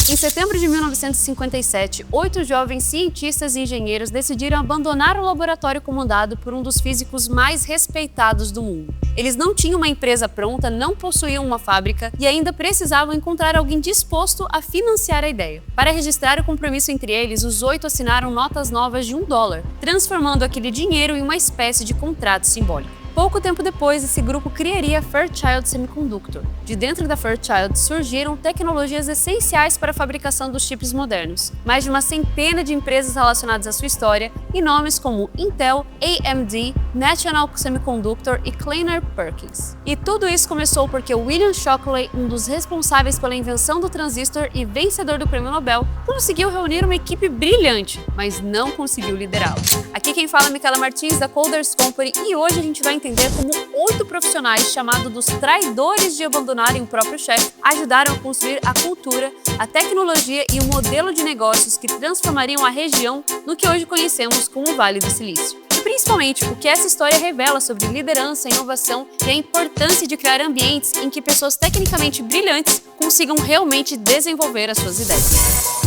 Em setembro de 1957, 8 jovens cientistas e engenheiros decidiram abandonar o laboratório comandado por um dos físicos mais respeitados do mundo. Eles não tinham uma empresa pronta, não possuíam uma fábrica e ainda precisavam encontrar alguém disposto a financiar a ideia. Para registrar o compromisso entre eles, os 8 assinaram notas novas de $1, transformando aquele dinheiro em uma espécie de contrato simbólico. Pouco tempo depois, esse grupo criaria a Fairchild Semiconductor. De dentro da Fairchild surgiram tecnologias essenciais para a fabricação dos chips modernos. Mais de uma centena de empresas relacionadas à sua história e nomes como Intel, AMD, National Semiconductor e Kleiner Perkins. E tudo isso começou porque William Shockley, um dos responsáveis pela invenção do transistor e vencedor do Prêmio Nobel, conseguiu reunir uma equipe brilhante, mas não conseguiu liderá-la. Aqui quem fala é Micaela Martins, da Colders Company, e hoje a gente vai entender como 8 profissionais, chamados dos traidores de abandonarem o próprio chefe, ajudaram a construir a cultura, a tecnologia e o modelo de negócios que transformariam a região no que hoje conhecemos como o Vale do Silício. E principalmente, o que essa história revela sobre liderança, inovação e a importância de criar ambientes em que pessoas tecnicamente brilhantes consigam realmente desenvolver as suas ideias.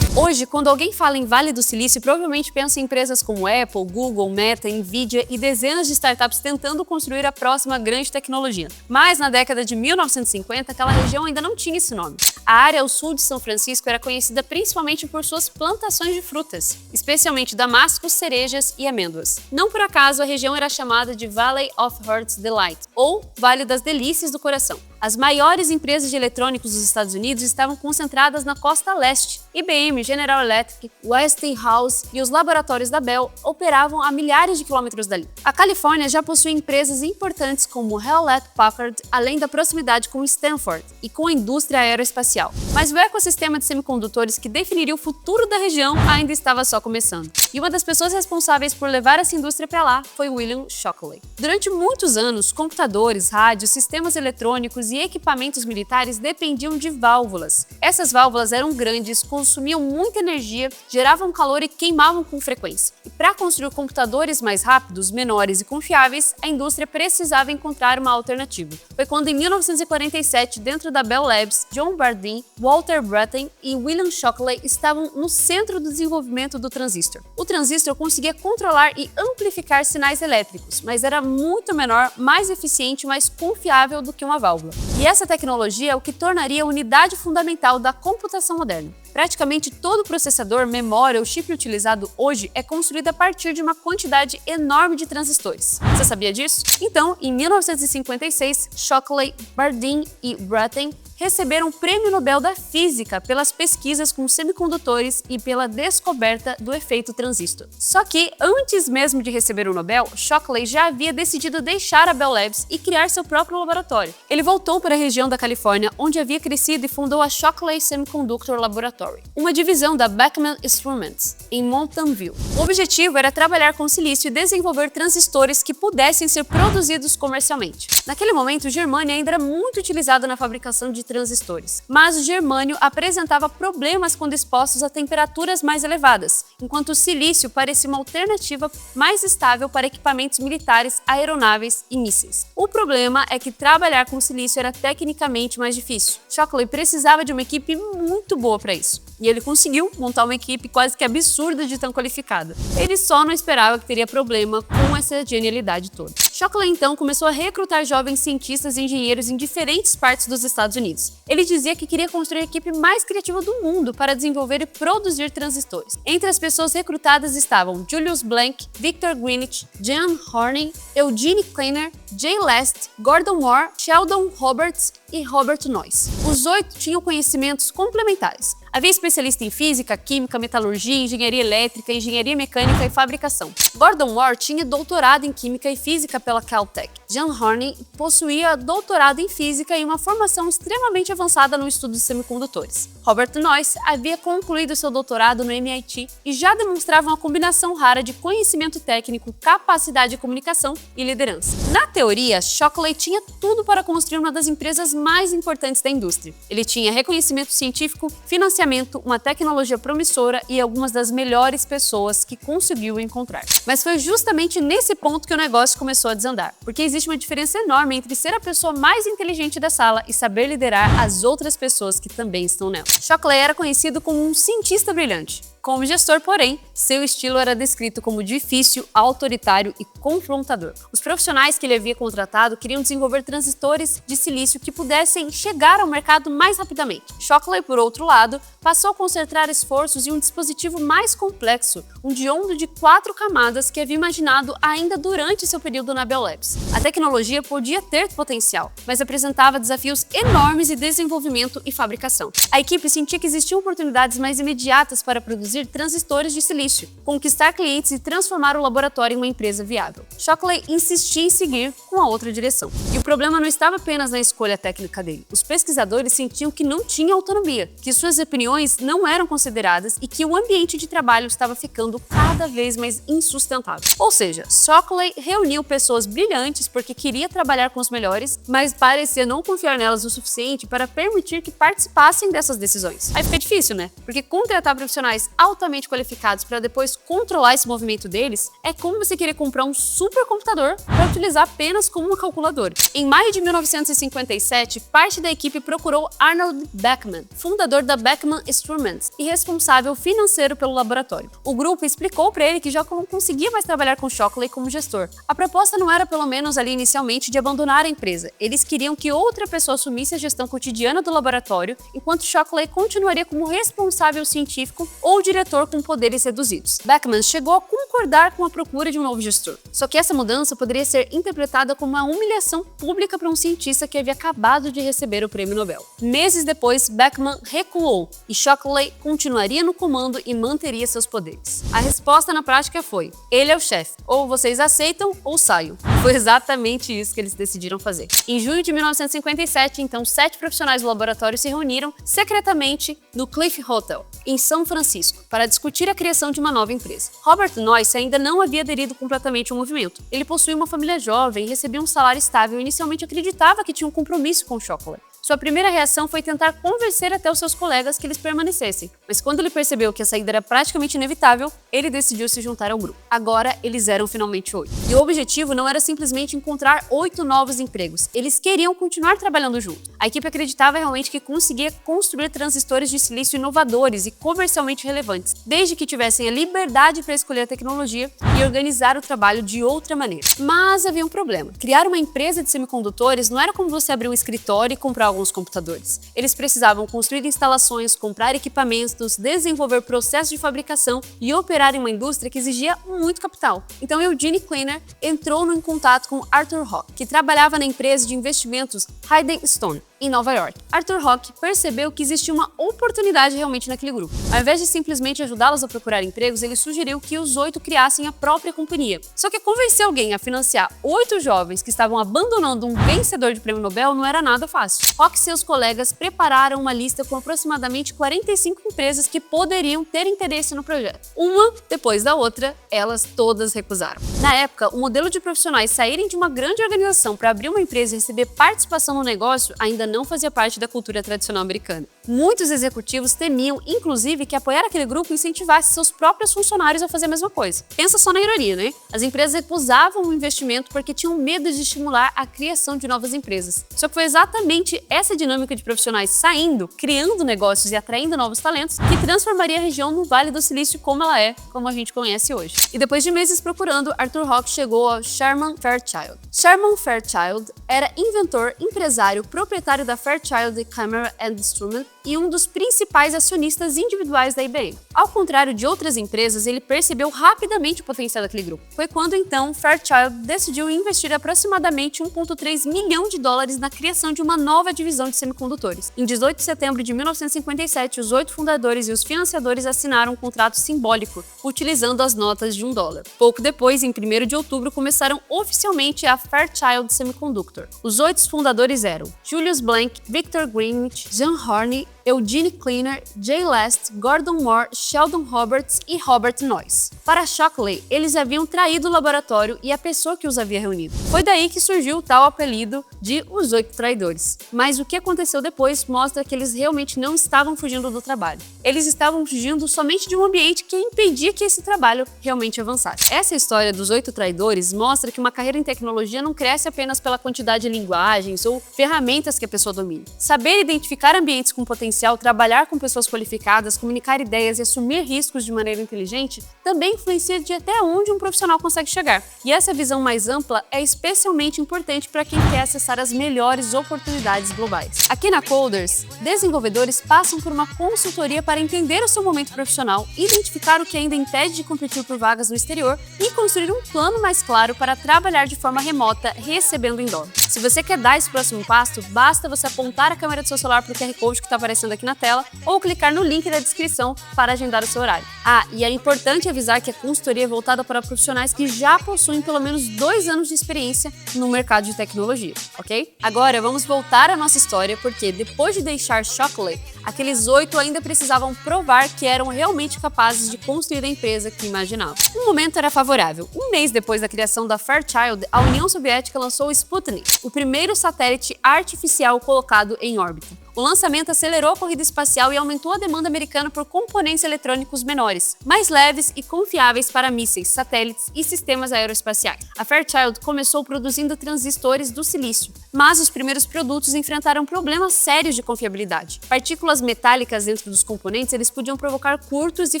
Hoje, quando alguém fala em Vale do Silício, provavelmente pensa em empresas como Apple, Google, Meta, Nvidia e dezenas de startups tentando construir a próxima grande tecnologia. Mas na década de 1950, aquela região ainda não tinha esse nome. A área ao sul de São Francisco era conhecida principalmente por suas plantações de frutas, especialmente damascos, cerejas e amêndoas. Não por acaso, a região era chamada de Valley of Heart's Delight, ou Vale das Delícias do Coração. As maiores empresas de eletrônicos dos Estados Unidos estavam concentradas na costa leste. IBM, General Electric, Westinghouse e os laboratórios da Bell operavam a milhares de quilômetros dali. A Califórnia já possui empresas importantes como Hewlett-Packard, além da proximidade com Stanford e com a indústria aeroespacial. Mas o ecossistema de semicondutores que definiria o futuro da região ainda estava só começando. E uma das pessoas responsáveis por levar essa indústria para lá foi William Shockley. Durante muitos anos, computadores, rádios, sistemas eletrônicos e equipamentos militares dependiam de válvulas. Essas válvulas eram grandes, consumiam muita energia, geravam calor e queimavam com frequência. E para construir computadores mais rápidos, menores e confiáveis, a indústria precisava encontrar uma alternativa. Foi quando, em 1947, dentro da Bell Labs, John Bardeen, Walter Brattain e William Shockley estavam no centro do desenvolvimento do transistor. O transistor conseguia controlar e amplificar sinais elétricos, mas era muito menor, mais eficiente e mais confiável do que uma válvula. E essa tecnologia é o que tornaria a unidade fundamental da computação moderna. Praticamente todo processador, memória ou chip utilizado hoje é construído a partir de uma quantidade enorme de transistores. Você sabia disso? Então, em 1956, Shockley, Bardeen e Brattain receberam o Prêmio Nobel da Física pelas pesquisas com semicondutores e pela descoberta do efeito transistor. Só que, antes mesmo de receber o Nobel, Shockley já havia decidido deixar a Bell Labs e criar seu próprio laboratório. Ele voltou para a região da Califórnia, onde havia crescido, e fundou a Shockley Semiconductor Laboratory, uma divisão da Beckman Instruments, em Mountain View. O objetivo era trabalhar com silício e desenvolver transistores que pudessem ser produzidos comercialmente. Naquele momento, o germânio ainda era muito utilizado na fabricação de transistores, mas o germânio apresentava problemas quando expostos a temperaturas mais elevadas, enquanto o silício parecia uma alternativa mais estável para equipamentos militares, aeronaves e mísseis. O problema é que trabalhar com silício era tecnicamente mais difícil. Shockley precisava de uma equipe muito boa para isso, e ele conseguiu montar uma equipe quase que absurda de tão qualificada. Ele só não esperava que teria problema com essa genialidade toda. Shockley então começou a recrutar jovens cientistas e engenheiros em diferentes partes dos Estados Unidos. Ele dizia que queria construir a equipe mais criativa do mundo para desenvolver e produzir transistores. Entre as pessoas recrutadas estavam Julius Blank, Victor Greenwich, Jan Horney, Eugene Kleiner, Jay Last, Gordon Moore, Sheldon Roberts e Robert Noyce. Os 8 tinham conhecimentos complementares. Havia especialista em física, química, metalurgia, engenharia elétrica, engenharia mecânica e fabricação. Gordon Moore tinha doutorado em química e física pela Caltech. Jan Horney possuía doutorado em física e uma formação extremamente avançada no estudo de semicondutores. Robert Noyce havia concluído seu doutorado no MIT e já demonstrava uma combinação rara de conhecimento técnico, capacidade de comunicação e liderança. Na teoria, Shockley tinha tudo para construir uma das empresas mais importantes da indústria. Ele tinha reconhecimento científico, financiamento, uma tecnologia promissora e algumas das melhores pessoas que conseguiu encontrar. Mas foi justamente nesse ponto que o negócio começou a desandar, porque existe uma diferença enorme entre ser a pessoa mais inteligente da sala e saber liderar as outras pessoas que também estão nela. Shockley era conhecido como um cientista brilhante. Como gestor, porém, seu estilo era descrito como difícil, autoritário e confrontador. Os profissionais que ele havia contratado queriam desenvolver transistores de silício que pudessem chegar ao mercado mais rapidamente. Shockley, por outro lado, passou a concentrar esforços em um dispositivo mais complexo, um diodo de 4 camadas que havia imaginado ainda durante seu período na Bell Labs. A tecnologia podia ter potencial, mas apresentava desafios enormes de desenvolvimento e fabricação. A equipe sentia que existiam oportunidades mais imediatas para produzir transistores de silício, conquistar clientes e transformar o laboratório em uma empresa viável. Shockley insistia em seguir com a outra direção. E o problema não estava apenas na escolha técnica dele. Os pesquisadores sentiam que não tinha autonomia, que suas opiniões não eram consideradas e que o ambiente de trabalho estava ficando cada vez mais insustentável. Ou seja, Shockley reuniu pessoas brilhantes porque queria trabalhar com os melhores, mas parecia não confiar nelas o suficiente para permitir que participassem dessas decisões. Aí fica difícil, né? Porque contratar profissionais altamente qualificados para depois controlar esse movimento deles é como você querer comprar um supercomputador para utilizar apenas como uma calculadora. Em maio de 1957, parte da equipe procurou Arnold Beckman, fundador da Beckman Instruments e responsável financeiro pelo laboratório. O grupo explicou para ele que já não conseguia mais trabalhar com Shockley como gestor. A proposta não era, pelo menos ali inicialmente, de abandonar a empresa. Eles queriam que outra pessoa assumisse a gestão cotidiana do laboratório, enquanto Shockley continuaria como responsável científico ou diretor com poderes reduzidos. Beckman chegou a concordar com a procura de um novo gestor. Só que essa mudança poderia ser interpretada como uma humilhação pública para um cientista que havia acabado de receber o prêmio Nobel. Meses depois, Beckman recuou e Shockley continuaria no comando e manteria seus poderes. A resposta na prática foi: ele é o chefe, ou vocês aceitam ou saiam. Foi exatamente isso que eles decidiram fazer. Em junho de 1957, então, 7 profissionais do laboratório se reuniram secretamente no Cliff Hotel, em São Francisco, para discutir a criação de uma nova empresa. Robert Noyce ainda não havia aderido completamente ao movimento. Ele possuía uma família jovem e recebia um salário estável e inicialmente acreditava que tinha um compromisso com Shockley. Sua primeira reação foi tentar convencer até os seus colegas que eles permanecessem, mas quando ele percebeu que a saída era praticamente inevitável, ele decidiu se juntar ao grupo. Agora, eles eram finalmente 8. E o objetivo não era simplesmente encontrar 8 novos empregos, eles queriam continuar trabalhando juntos. A equipe acreditava realmente que conseguia construir transistores de silício inovadores e comercialmente relevantes, desde que tivessem a liberdade para escolher a tecnologia e organizar o trabalho de outra maneira. Mas havia um problema. Criar uma empresa de semicondutores não era como você abrir um escritório e comprar alguns computadores. Eles precisavam construir instalações, comprar equipamentos, desenvolver processos de fabricação e operar em uma indústria que exigia muito capital. Então Eugene Kleiner entrou em contato com Arthur Rock, que trabalhava na empresa de investimentos Hayden Stone, em Nova York. Arthur Rock percebeu que existia uma oportunidade realmente naquele grupo. Ao invés de simplesmente ajudá-los a procurar empregos, ele sugeriu que os 8 criassem a própria companhia. Só que convencer alguém a financiar 8 jovens que estavam abandonando um vencedor de prêmio Nobel não era nada fácil. Rock e seus colegas prepararam uma lista com aproximadamente 45 empresas que poderiam ter interesse no projeto. Uma depois da outra, elas todas recusaram. Na época, o modelo de profissionais saírem de uma grande organização para abrir uma empresa e receber participação no negócio ainda não fazia parte da cultura tradicional americana. Muitos executivos temiam, inclusive, que apoiar aquele grupo incentivasse seus próprios funcionários a fazer a mesma coisa. Pensa só na ironia, né? As empresas recusavam o investimento porque tinham medo de estimular a criação de novas empresas. Só que foi exatamente essa dinâmica de profissionais saindo, criando negócios e atraindo novos talentos que transformaria a região no Vale do Silício como ela é, como a gente conhece hoje. E depois de meses procurando, Arthur Rock chegou a Sherman Fairchild. Sherman Fairchild era inventor, empresário, proprietário da Fairchild Camera and Instrument e um dos principais acionistas individuais da IBM. Ao contrário de outras empresas, ele percebeu rapidamente o potencial daquele grupo. Foi quando, então, Fairchild decidiu investir aproximadamente 1,3 milhão de dólares na criação de uma nova divisão de semicondutores. Em 18 de setembro de 1957, os 8 fundadores e os financiadores assinaram um contrato simbólico, utilizando as notas de $1. Pouco depois, em 1º de outubro, começaram oficialmente a Fairchild Semiconductor. Os 8 fundadores eram Julius Blank, Victor Greenwich, John Horney Eugene Kleiner, Jay Last, Gordon Moore, Sheldon Roberts e Robert Noyce. Para Shockley, eles haviam traído o laboratório e a pessoa que os havia reunido. Foi daí que surgiu o tal apelido de Os 8 Traidores. Mas o que aconteceu depois mostra que eles realmente não estavam fugindo do trabalho. Eles estavam fugindo somente de um ambiente que impedia que esse trabalho realmente avançasse. Essa história dos 8 traidores mostra que uma carreira em tecnologia não cresce apenas pela quantidade de linguagens ou ferramentas que a pessoa domina. Saber identificar ambientes com potencial, trabalhar com pessoas qualificadas, comunicar ideias e assumir riscos de maneira inteligente também influencia de até onde um profissional consegue chegar. E essa visão mais ampla é especialmente importante para quem quer acessar as melhores oportunidades globais. Aqui na Coders, desenvolvedores passam por uma consultoria para entender o seu momento profissional, identificar o que ainda impede de competir por vagas no exterior e construir um plano mais claro para trabalhar de forma remota, recebendo em dólar. Se você quer dar esse próximo passo, basta você apontar a câmera do seu celular para o QR Code que está aparecendo aqui na tela ou clicar no link da descrição para agendar o seu horário. E é importante avisar que a consultoria é voltada para profissionais que já possuem pelo menos 2 anos de experiência no mercado de tecnologia, ok? Agora vamos voltar à nossa história, porque depois de deixar Shockley, aqueles 8 ainda precisavam provar que eram realmente capazes de construir a empresa que imaginavam. O momento era favorável. Um mês depois da criação da Fairchild, a União Soviética lançou o Sputnik, o primeiro satélite artificial colocado em órbita. O lançamento acelerou a corrida espacial e aumentou a demanda americana por componentes eletrônicos menores, mais leves e confiáveis para mísseis, satélites e sistemas aeroespaciais. A Fairchild começou produzindo transistores do silício, mas os primeiros produtos enfrentaram problemas sérios de confiabilidade. Partículas metálicas dentro dos componentes eles podiam provocar curtos e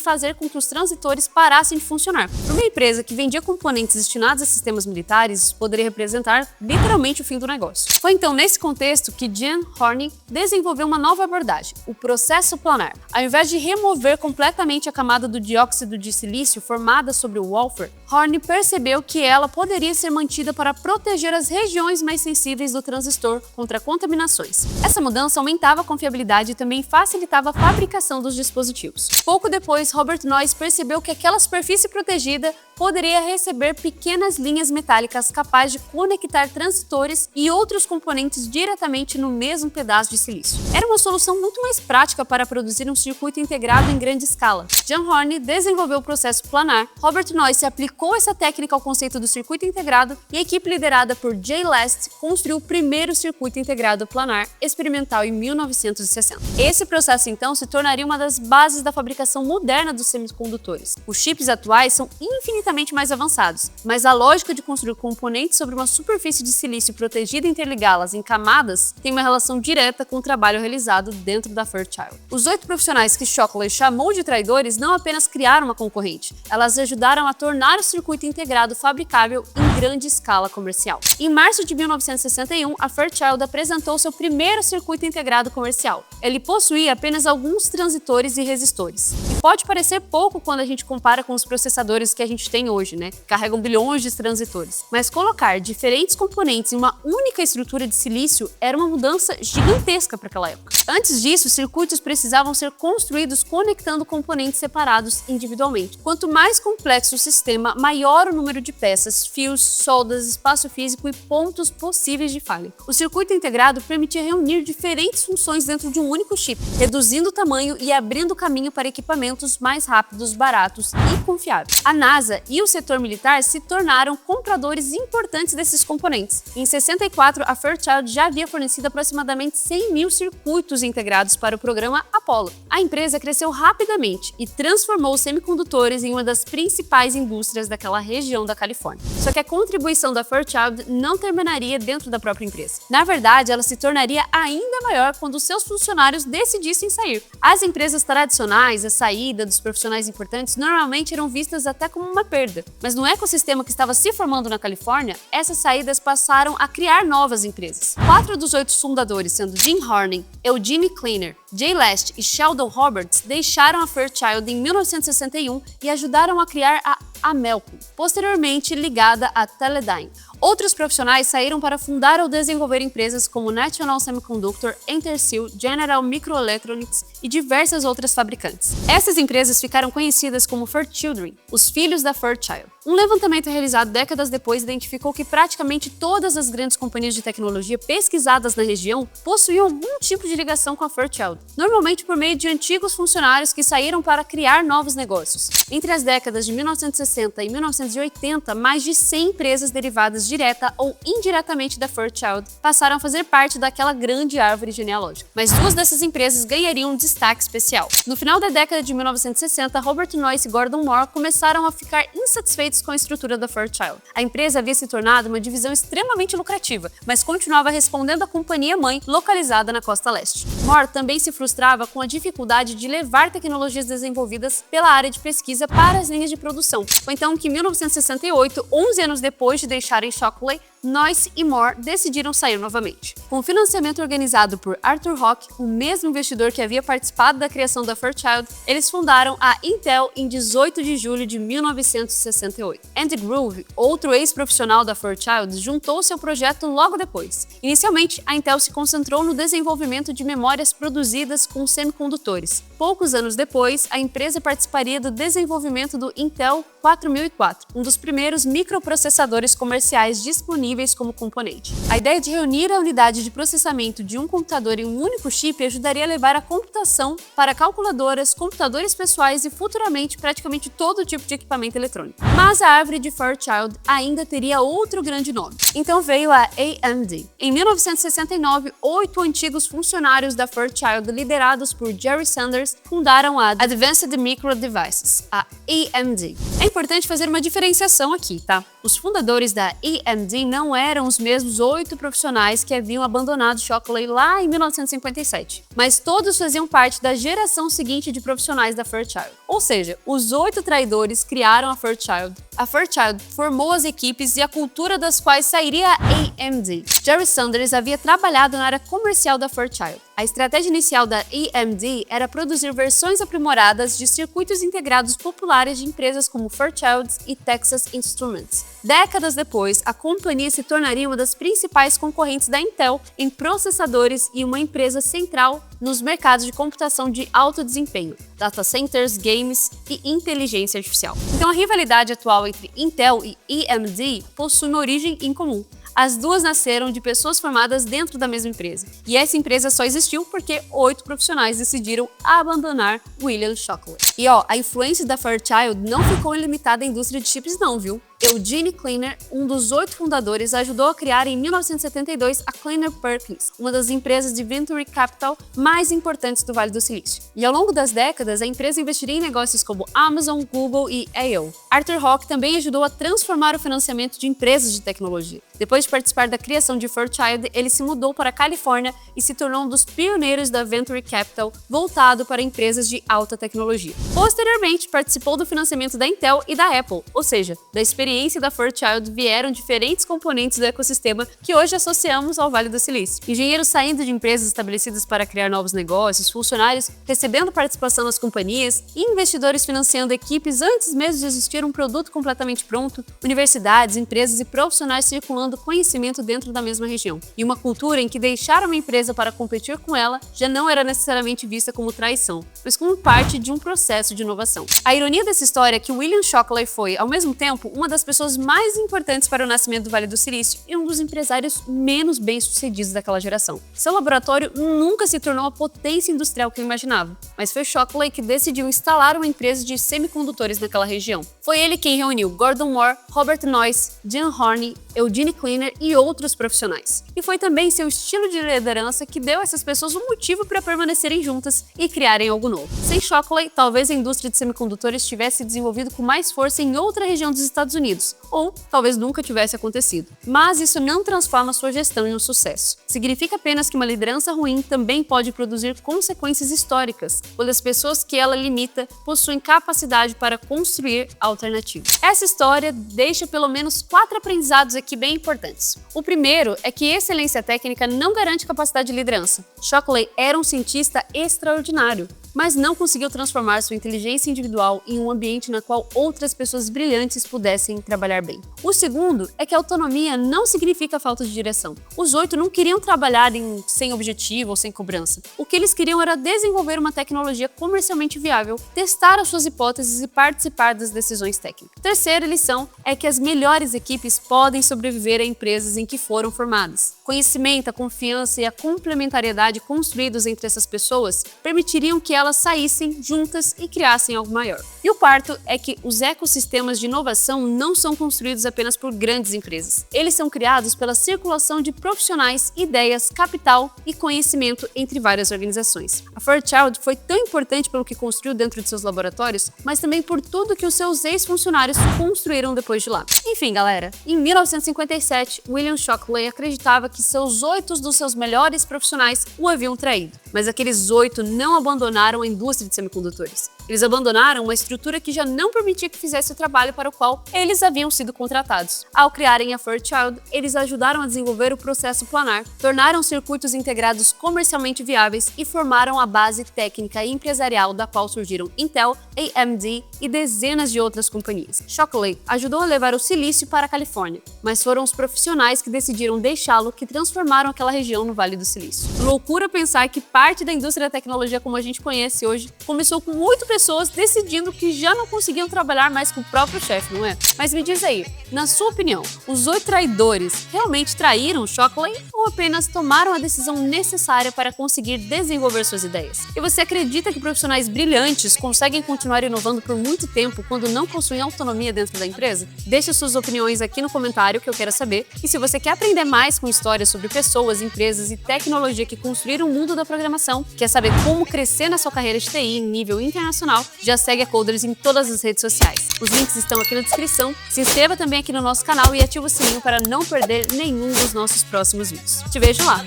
fazer com que os transitores parassem de funcionar. Para uma empresa que vendia componentes destinados a sistemas militares, isso poderia representar literalmente o fim do negócio. Foi então nesse contexto que Jan Horney desenvolveu uma nova abordagem, o processo planar. Ao invés de remover completamente a camada do dióxido de silício formada sobre o wafer, Horney percebeu que ela poderia ser mantida para proteger as regiões mais sensíveis do transistor contra contaminações. Essa mudança aumentava a confiabilidade e também facilitava a fabricação dos dispositivos. Pouco depois, Robert Noyce percebeu que aquela superfície protegida poderia receber pequenas linhas metálicas capazes de conectar transistores e outros componentes diretamente no mesmo pedaço de silício. Era uma solução muito mais prática para produzir um circuito integrado em grande escala. Jan Horney desenvolveu o processo planar, Robert Noyce aplicou essa técnica ao conceito do circuito integrado e a equipe liderada por Jay Last construiu o primeiro circuito integrado planar experimental em 1960. Esse processo, então, se tornaria uma das bases da fabricação moderna dos semicondutores. Os chips atuais são infinitamente mais avançados, mas a lógica de construir componentes sobre uma superfície de silício protegida e interligá-las em camadas tem uma relação direta com o trabalho realizado dentro da Fairchild. Os 8 profissionais que Shockley chamou de traidores não apenas criaram uma concorrente, elas ajudaram a tornar o circuito integrado fabricável em grande escala comercial. Em março de 1961, a Fairchild apresentou seu primeiro circuito integrado comercial. Ele possuía apenas alguns transitores e resistores. E pode parecer pouco quando a gente compara com os processadores que a gente tem hoje, né? Carregam bilhões de transitores. Mas colocar diferentes componentes em uma única estrutura de silício era uma mudança gigantesca para aquela época. Antes disso, circuitos precisavam ser construídos conectando componentes separados individualmente. Quanto mais complexo o sistema, maior o número de peças, fios, soldas, espaço físico e pontos possíveis de falha. O circuito integrado permitia reunir diferentes funções dentro de um único chip, reduzindo o tamanho e abrindo caminho para equipamentos mais rápidos, baratos e confiáveis. A NASA e o setor militar se tornaram compradores importantes desses componentes. Em 64, a Fairchild já havia fornecido aproximadamente 100 mil circuitos integrados para o programa Apollo. A empresa cresceu rapidamente e transformou os semicondutores em uma das principais indústrias daquela região da Califórnia. Só que a contribuição da Fairchild não terminaria dentro da própria empresa. Na verdade, ela se tornaria ainda maior quando seus funcionários decidissem sair. As empresas tradicionais, a saída dos profissionais importantes, normalmente eram vistas até como uma perda. Mas no ecossistema que estava se formando na Califórnia, essas saídas passaram a criar novas empresas. 4 dos 8 fundadores, sendo Jim Horney, Eugene Kleiner, Jay Last e Sheldon Roberts, deixaram a Fairchild em 1961 e ajudaram a criar a Amelco, posteriormente ligada à Teledyne. Outros profissionais saíram para fundar ou desenvolver empresas como National Semiconductor, Intersil, General Microelectronics e diversas outras fabricantes. Essas empresas ficaram conhecidas como Fairchildren, os filhos da Fairchild. Um levantamento realizado décadas depois identificou que praticamente todas as grandes companhias de tecnologia pesquisadas na região possuíam algum tipo de ligação com a Fairchild, normalmente por meio de antigos funcionários que saíram para criar novos negócios. Entre as décadas de 1960 e 1980, mais de 100 empresas derivadas direta ou indiretamente da Fairchild passaram a fazer parte daquela grande árvore genealógica. Mas duas dessas empresas ganhariam um destaque especial. No final da década de 1960, Robert Noyce e Gordon Moore começaram a ficar insatisfeitos com a estrutura da Fairchild. A empresa havia se tornado uma divisão extremamente lucrativa, mas continuava respondendo à companhia-mãe localizada na costa leste. Moore também se frustrava com a dificuldade de levar tecnologias desenvolvidas pela área de pesquisa para as linhas de produção. Foi então que em 1968, 11 anos depois de deixarem Shockley, Noyce e Moore decidiram sair novamente. Com o financiamento organizado por Arthur Rock, o mesmo investidor que havia participado da criação da Fairchild, eles fundaram a Intel em 18 de julho de 1968. Andy Grove, outro ex-profissional da Fairchild, juntou-se ao projeto logo depois. Inicialmente, a Intel se concentrou no desenvolvimento de memórias produzidas com semicondutores. Poucos anos depois, a empresa participaria do desenvolvimento do Intel 4004, um dos primeiros microprocessadores comerciais disponíveis como componente. A ideia de reunir a unidade de processamento de um computador em um único chip ajudaria a levar a computação para calculadoras, computadores pessoais e futuramente praticamente todo tipo de equipamento eletrônico. Mas a árvore de Fairchild ainda teria outro grande nome. Então veio a AMD. Em 1969, 8 antigos funcionários da Fairchild, liderados por Jerry Sanders, fundaram a Advanced Micro Devices, a AMD. É importante fazer uma diferenciação aqui, tá? Os fundadores da AMD não eram os mesmos 8 profissionais que haviam abandonado Shockley lá em 1957, mas todos faziam parte da geração seguinte de profissionais da Fairchild. Ou seja, os 8 traidores criaram a Fairchild. A Fairchild formou as equipes e a cultura das quais sairia a AMD. Jerry Sanders havia trabalhado na área comercial da Fairchild. A estratégia inicial da AMD era produzir versões aprimoradas de circuitos integrados populares de empresas como Fairchild e Texas Instruments. Décadas depois, a companhia se tornaria uma das principais concorrentes da Intel em processadores e uma empresa central nos mercados de computação de alto desempenho, data centers, games e inteligência artificial. Então, a rivalidade atual entre Intel e AMD possui uma origem em comum. As duas nasceram de pessoas formadas dentro da mesma empresa. E essa empresa só existiu porque 8 profissionais decidiram abandonar William Shockley. E a influência da Fairchild não ficou limitada à indústria de chips não, viu? Eugene Kleiner, um dos 8 fundadores, ajudou a criar em 1972 a Kleiner Perkins, uma das empresas de venture capital mais importantes do Vale do Silício. E ao longo das décadas, a empresa investiria em negócios como Amazon, Google e AOL. Arthur Rock também ajudou a transformar o financiamento de empresas de tecnologia. Depois de participar da criação de Fairchild, ele se mudou para a Califórnia e se tornou um dos pioneiros da venture capital voltado para empresas de alta tecnologia. Posteriormente, participou do financiamento da Intel e da Apple, ou seja, da experiência da Fairchild vieram diferentes componentes do ecossistema que hoje associamos ao Vale do Silício. Engenheiros saindo de empresas estabelecidas para criar novos negócios, funcionários recebendo participação nas companhias, investidores financiando equipes antes mesmo de existir um produto completamente pronto, universidades, empresas e profissionais circulando conhecimento dentro da mesma região. E uma cultura em que deixar uma empresa para competir com ela já não era necessariamente vista como traição, mas como parte de um processo de inovação. A ironia dessa história é que William Shockley foi, ao mesmo tempo, uma das pessoas mais importantes para o nascimento do Vale do Silício e um dos empresários menos bem-sucedidos daquela geração. Seu laboratório nunca se tornou a potência industrial que ele imaginava, mas foi Shockley que decidiu instalar uma empresa de semicondutores naquela região. Foi ele quem reuniu Gordon Moore, Robert Noyce, Jim Horney, Eugene Kleiner e outros profissionais. E foi também seu estilo de liderança que deu a essas pessoas um motivo para permanecerem juntas e criarem algo novo. Sem Shockley, talvez a indústria de semicondutores tivesse desenvolvido com mais força em outra região dos Estados Unidos, ou talvez nunca tivesse acontecido. Mas isso não transforma sua gestão em um sucesso. Significa apenas que uma liderança ruim também pode produzir consequências históricas, quando as pessoas que ela limita possuem capacidade para construir alternativas. Essa história deixa pelo menos 4 aprendizados aqui bem importantes. O primeiro é que excelência técnica não garante capacidade de liderança. Shockley era um cientista extraordinário, mas não conseguiu transformar sua inteligência individual em um ambiente na qual outras pessoas brilhantes pudessem trabalhar bem. O segundo é que a autonomia não significa falta de direção. Os 8 não queriam trabalhar sem objetivo ou sem cobrança. O que eles queriam era desenvolver uma tecnologia comercialmente viável, testar as suas hipóteses e participar das decisões técnicas. Terceira lição é que as melhores equipes podem sobreviver a empresas em que foram formadas. Conhecimento, a confiança e a complementariedade construídos entre essas pessoas permitiriam que elas saíssem juntas e criassem algo maior. E o quarto é que os ecossistemas de inovação não são construídos apenas por grandes empresas. Eles são criados pela circulação de profissionais, ideias, capital e conhecimento entre várias organizações. A Fairchild foi tão importante pelo que construiu dentro de seus laboratórios, mas também por tudo que os seus ex-funcionários construíram depois de lá. Enfim, galera, em 1957, William Shockley acreditava que 8 dos seus melhores profissionais o haviam traído. Mas aqueles 8 não abandonaram a indústria de semicondutores. Eles abandonaram uma estrutura que já não permitia que fizesse o trabalho para o qual eles haviam sido contratados. Ao criarem a Fairchild, eles ajudaram a desenvolver o processo planar, tornaram circuitos integrados comercialmente viáveis e formaram a base técnica e empresarial da qual surgiram Intel, AMD e dezenas de outras companhias. Shockley ajudou a levar o silício para a Califórnia, mas foram os profissionais que decidiram deixá-lo que transformaram aquela região no Vale do Silício. Loucura pensar que parte da indústria da tecnologia como a gente conhece hoje começou com 8 pessoas decidindo que já não conseguiam trabalhar mais com o próprio chefe, não é? Mas me diz aí, na sua opinião, os 8 traidores realmente traíram Shockley ou apenas tomaram a decisão necessária para conseguir desenvolver suas ideias? E você acredita que profissionais brilhantes conseguem continuar inovando por muito tempo quando não possuem autonomia dentro da empresa? Deixe suas opiniões aqui no comentário que eu quero saber. E se você quer aprender mais com histórias sobre pessoas, empresas e tecnologia que construíram o mundo da programação, quer saber como crescer na sua carreira de TI em nível internacional, já segue a Coders em todas as redes sociais. Os links estão aqui na descrição. Se inscreva também aqui no nosso canal e ative o sininho para não perder nenhum dos nossos próximos vídeos. Te vejo lá!